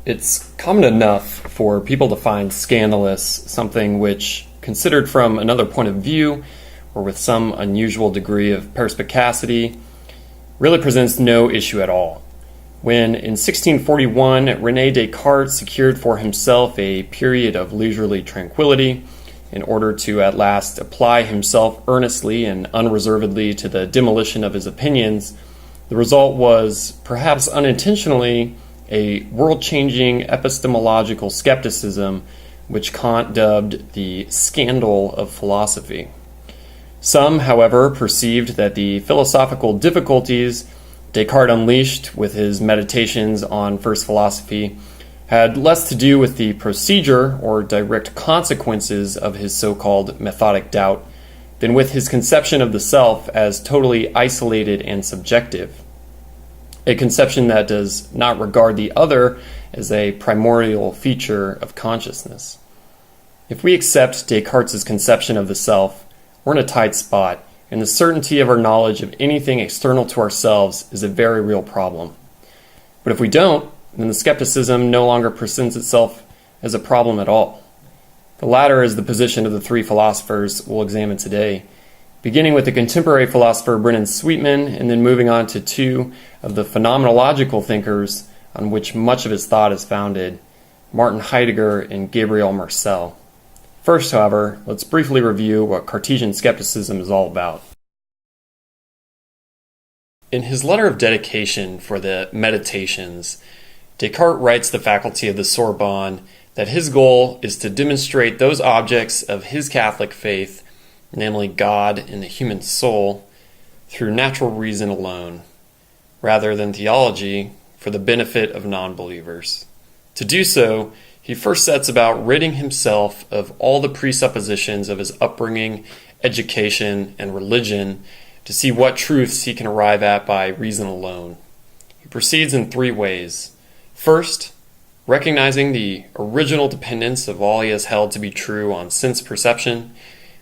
It's common enough for people to find scandalous something which, considered from another point of view or with some unusual degree of perspicacity, really presents no issue at all. When in 1641 René Descartes secured for himself a period of leisurely tranquility in order to at last apply himself earnestly and unreservedly to the demolition of his opinions, the result was, perhaps unintentionally, a world-changing epistemological skepticism which Kant dubbed the scandal of philosophy. Some, however, perceived that the philosophical difficulties Descartes unleashed with his meditations on first philosophy had less to do with the procedure or direct consequences of his so-called methodic doubt than with his conception of the self as totally isolated and subjective, a conception that does not regard the other as a primordial feature of consciousness. If we accept Descartes' conception of the self, we're in a tight spot, and the certainty of our knowledge of anything external to ourselves is a very real problem. But if we don't, then the skepticism no longer presents itself as a problem at all. The latter is the position of the three philosophers we'll examine today, beginning with the contemporary philosopher Brennan Sweetman, and then moving on to two of the phenomenological thinkers on which much of his thought is founded, Martin Heidegger and Gabriel Marcel. First, however, let's briefly review what Cartesian skepticism is all about. In his letter of dedication for the Meditations, Descartes writes the faculty of the Sorbonne that his goal is to demonstrate those objects of his Catholic faith, namely God and the human soul, through natural reason alone, rather than theology for the benefit of non-believers. To do so, he first sets about ridding himself of all the presuppositions of his upbringing, education, and religion to see what truths he can arrive at by reason alone. He proceeds in three ways. First, recognizing the original dependence of all he has held to be true on sense perception,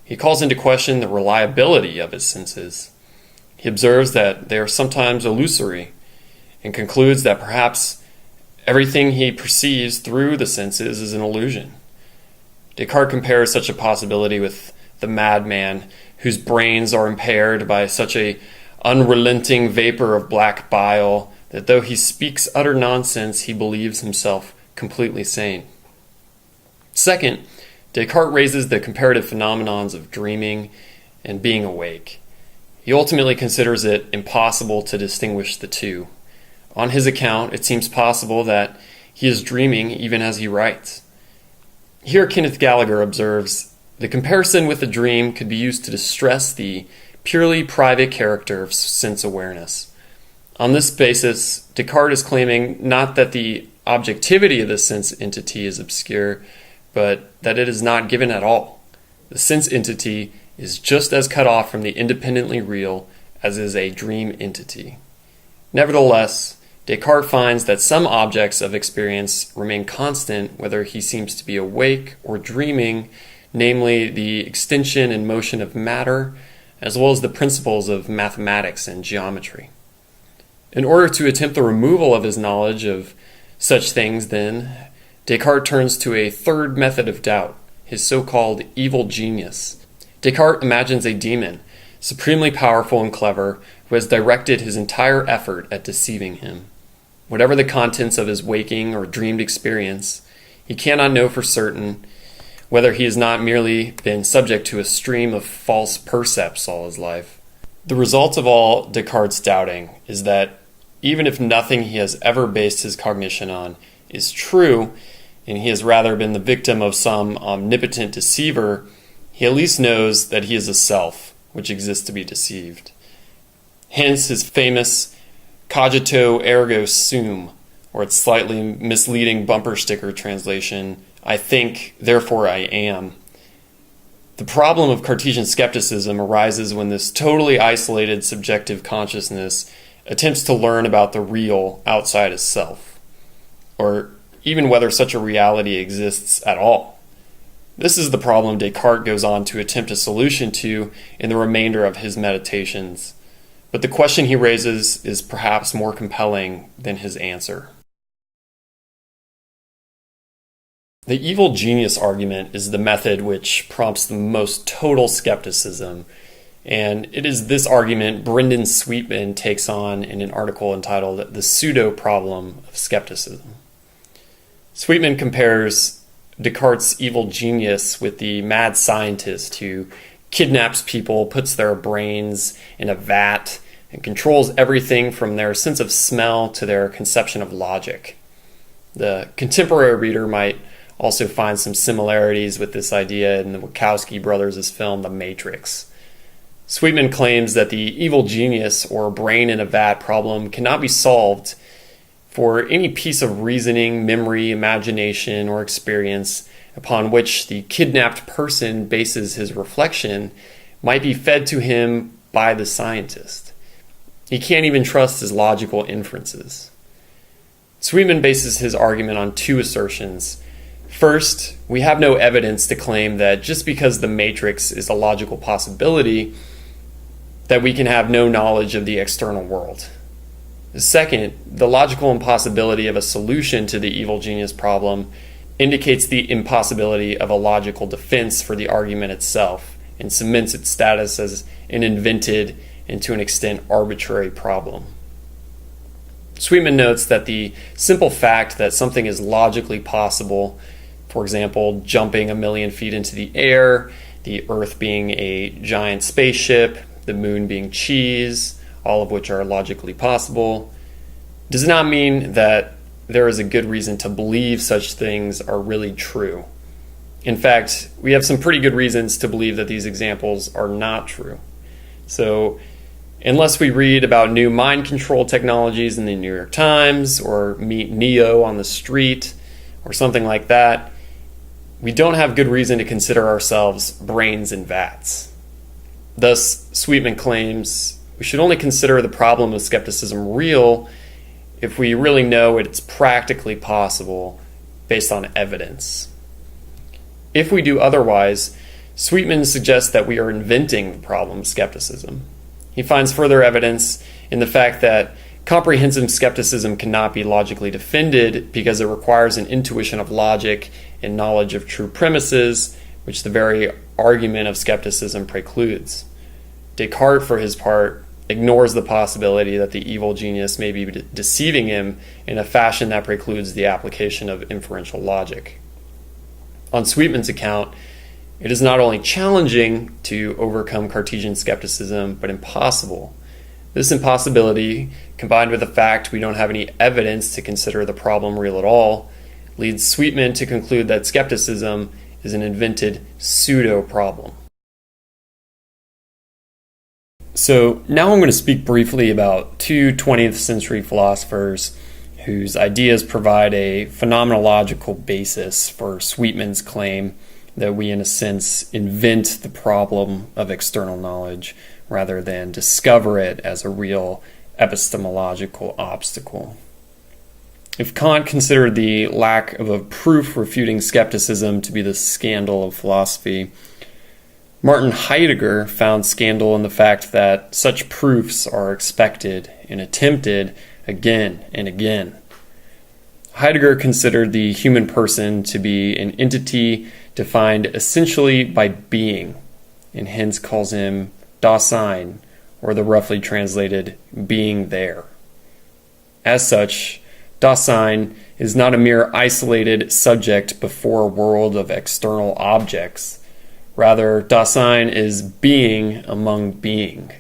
he calls into question the reliability of his senses. He observes that they are sometimes illusory and concludes that perhaps everything he perceives through the senses is an illusion. Descartes compares such a possibility with the madman whose brains are impaired by such a unrelenting vapor of black bile that though he speaks utter nonsense, he believes himself completely sane. Second, Descartes raises the comparative phenomenons of dreaming and being awake. He ultimately considers it impossible to distinguish the two. On his account, it seems possible that he is dreaming even as he writes. Here Kenneth Gallagher observes, the comparison with the dream could be used to distress the purely private character of sense awareness. On this basis, Descartes is claiming not that the objectivity of the sense entity is obscure, but that it is not given at all. The sense entity is just as cut off from the independently real as is a dream entity. Nevertheless, Descartes finds that some objects of experience remain constant whether he seems to be awake or dreaming, namely the extension and motion of matter, as well as the principles of mathematics and geometry. In order to attempt the removal of his knowledge of such things, then, Descartes turns to a third method of doubt, his so-called evil genius. Descartes imagines a demon, supremely powerful and clever, who has directed his entire effort at deceiving him. Whatever the contents of his waking or dreamed experience, he cannot know for certain whether he has not merely been subject to a stream of false percepts all his life. The result of all Descartes' doubting is that even if nothing he has ever based his cognition on is true, and he has rather been the victim of some omnipotent deceiver, he at least knows that he is a self which exists to be deceived. Hence his famous cogito ergo sum, or its slightly misleading bumper sticker translation, I think, therefore I am. The problem of Cartesian skepticism arises when this totally isolated subjective consciousness attempts to learn about the real outside of self, or even whether such a reality exists at all. This is the problem Descartes goes on to attempt a solution to in the remainder of his meditations. But the question he raises is perhaps more compelling than his answer. The evil genius argument is the method which prompts the most total skepticism, and it is this argument Brendan Sweetman takes on in an article entitled The Pseudo-Problem of Skepticism. Sweetman compares Descartes' evil genius with the mad scientist who kidnaps people, puts their brains in a vat, and controls everything from their sense of smell to their conception of logic. The contemporary reader might also find some similarities with this idea in the Wachowski brothers' film The Matrix. Sweetman claims that the evil genius or brain in a vat problem cannot be solved, for any piece of reasoning, memory, imagination, or experience upon which the kidnapped person bases his reflection might be fed to him by the scientist. He can't even trust his logical inferences. Sweetman bases his argument on two assertions. First, we have no evidence to claim that just because the matrix is a logical possibility, that we can have no knowledge of the external world. Second, the logical impossibility of a solution to the evil genius problem indicates the impossibility of a logical defense for the argument itself and cements its status as an invented and to an extent arbitrary problem. Sweetman notes that the simple fact that something is logically possible, for example, jumping 1,000,000 feet into the air, the Earth being a giant spaceship, the moon being cheese, all of which are logically possible, does not mean that there is a good reason to believe such things are really true. In fact, we have some pretty good reasons to believe that these examples are not true. So, unless we read about new mind control technologies in the New York Times or meet Neo on the street or something like that, we don't have good reason to consider ourselves brains in vats. Thus, Sweetman claims we should only consider the problem of skepticism real if we really know it's practically possible based on evidence. If we do otherwise, Sweetman suggests that we are inventing the problem of skepticism. He finds further evidence in the fact that comprehensive skepticism cannot be logically defended because it requires an intuition of logic and knowledge of true premises, which the very argument of skepticism precludes. Descartes, for his part, ignores the possibility that the evil genius may be deceiving him in a fashion that precludes the application of inferential logic. On Sweetman's account, it is not only challenging to overcome Cartesian skepticism, but impossible. This impossibility, combined with the fact we don't have any evidence to consider the problem real at all, leads Sweetman to conclude that skepticism is an invented pseudo-problem. So now I'm going to speak briefly about two 20th century philosophers whose ideas provide a phenomenological basis for Sweetman's claim that we, in a sense, invent the problem of external knowledge rather than discover it as a real epistemological obstacle. If Kant considered the lack of a proof refuting skepticism to be the scandal of philosophy, Martin Heidegger found scandal in the fact that such proofs are expected and attempted again and again. Heidegger considered the human person to be an entity defined essentially by being, and hence calls him Dasein, or the roughly translated being there. As such, Dasein is not a mere isolated subject before a world of external objects. Rather, Dasein is being among being.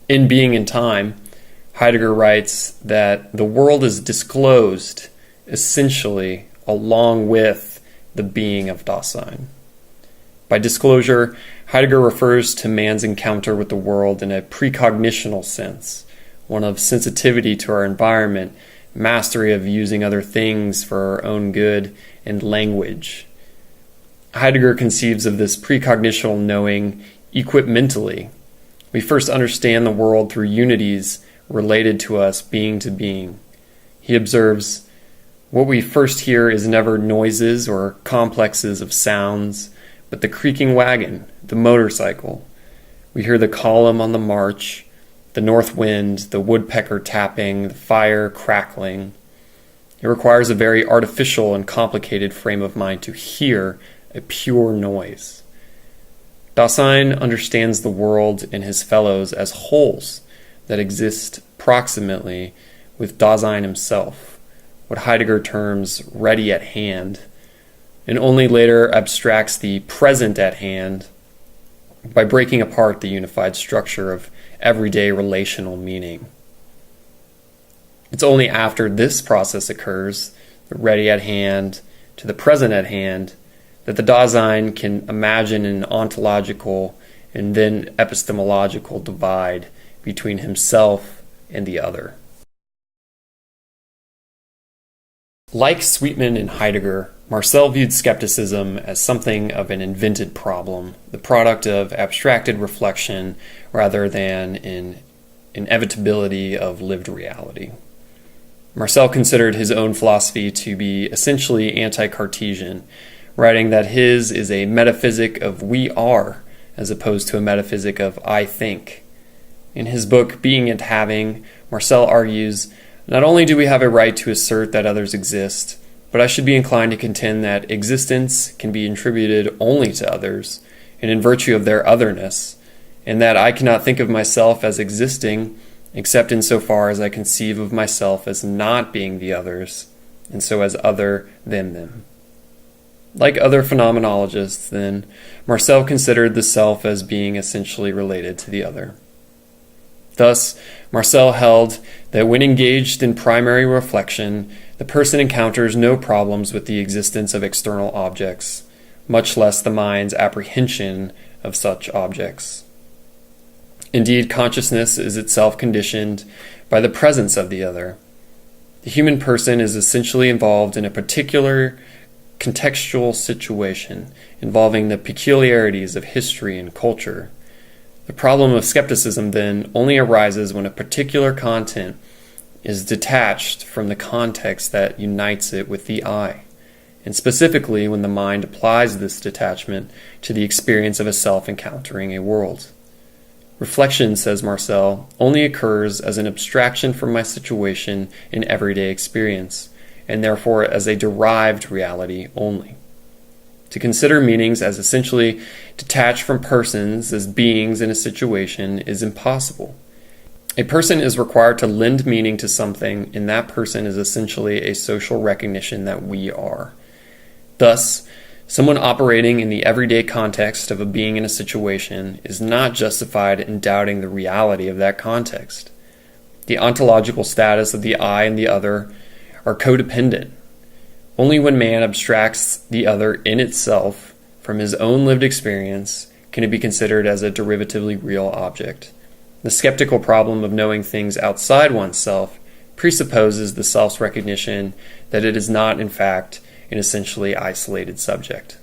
In Being and Time, Heidegger writes that the world is disclosed essentially along with the being of Dasein. By disclosure, Heidegger refers to man's encounter with the world in a precognitional sense, one of sensitivity to our environment, mastery of using other things for our own good, and language. Heidegger conceives of this precognitional knowing equipmentally. We first understand the world through unities related to us being to being. He observes, what we first hear is never noises or complexes of sounds, but the creaking wagon, the motorcycle. We hear the column on the march, the north wind, the woodpecker tapping, the fire crackling. It requires a very artificial and complicated frame of mind to hear a pure noise. Dasein understands the world and his fellows as wholes that exist proximately with Dasein himself, what Heidegger terms ready at hand, and only later abstracts the present at hand by breaking apart the unified structure of everyday relational meaning. It's only after this process occurs, the ready at hand to the present at hand, that the Dasein can imagine an ontological and then epistemological divide between himself and the other. Like Sweetman and Heidegger, Marcel viewed skepticism as something of an invented problem, the product of abstracted reflection rather than an inevitability of lived reality. Marcel considered his own philosophy to be essentially anti-Cartesian, writing that his is a metaphysic of we are, as opposed to a metaphysic of I think. In his book, Being and Having, Marcel argues, not only do we have a right to assert that others exist, but I should be inclined to contend that existence can be attributed only to others, and in virtue of their otherness, and that I cannot think of myself as existing except insofar as I conceive of myself as not being the others, and so as other than them. Like other phenomenologists, then, Marcel considered the self as being essentially related to the other. Thus, Marcel held that when engaged in primary reflection, the person encounters no problems with the existence of external objects, much less the mind's apprehension of such objects. Indeed, consciousness is itself conditioned by the presence of the other. The human person is essentially involved in a particular contextual situation involving the peculiarities of history and culture. The problem of skepticism, then, only arises when a particular content is detached from the context that unites it with the I, and specifically when the mind applies this detachment to the experience of a self encountering a world. Reflection, says Marcel, only occurs as an abstraction from my situation in everyday experience, and therefore as a derived reality only. To consider meanings as essentially detached from persons as beings in a situation is impossible. A person is required to lend meaning to something, and that person is essentially a social recognition that we are. Thus, someone operating in the everyday context of a being in a situation is not justified in doubting the reality of that context. The ontological status of the I and the other are codependent. Only when man abstracts the other in itself from his own lived experience can it be considered as a derivatively real object. The skeptical problem of knowing things outside oneself presupposes the self's recognition that it is not, in fact, an essentially isolated subject.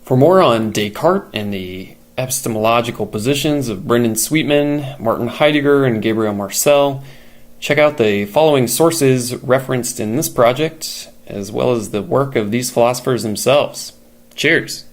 For more on Descartes and the epistemological positions of Brendan Sweetman, Martin Heidegger, and Gabriel Marcel, check out the following sources referenced in this project, as well as the work of these philosophers themselves. Cheers!